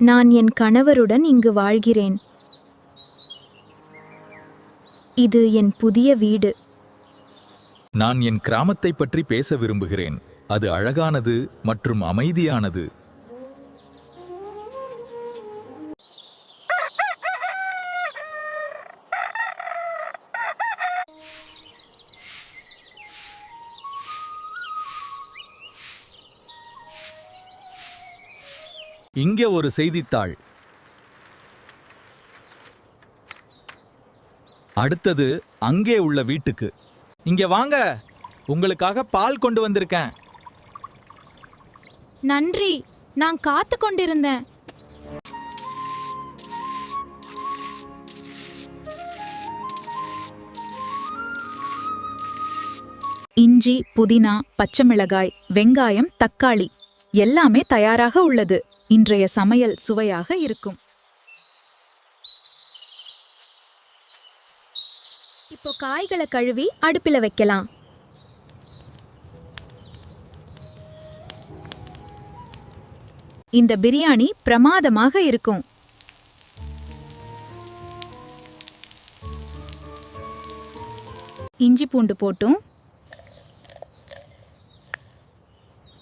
நான் என் கணவருடன் இங்கு வாழ்கிறேன். இது என் புதிய வீடு. நான் என் கிராமத்தைப் பற்றி பேச விரும்புகிறேன். அது அழகானது மற்றும் அமைதியானது. இங்கே ஒரு செய்தித்தாள். அடுத்தது அங்கே உள்ள வீட்டுக்கு. இங்க வாங்க, உங்களுக்காக பால் கொண்டு வந்திருக்கேன். நன்றி, நான் காத்து கொண்டிருந்தேன். இஞ்சி, புதினா, பச்சை மிளகாய், வெங்காயம், தக்காளி எல்லாமே தயாராக உள்ளது. இன்றைய சமையல் சுவையாக இருக்கும். இப்போ காய்களை கழுவி அடுப்பில வைக்கலாம். இந்த பிரியாணி பிரமாதமாக இருக்கும். இஞ்சி பூண்டு போட்டும்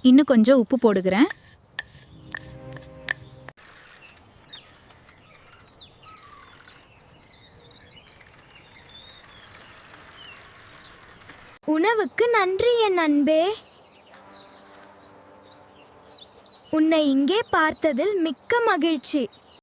இன்னும் கொஞ்சம் உப்பு போடுகிறேன். உணவுக்கு நன்றி என் அன்பே. உன்னை இங்கே பார்த்ததில் மிக்க மகிழ்ச்சி.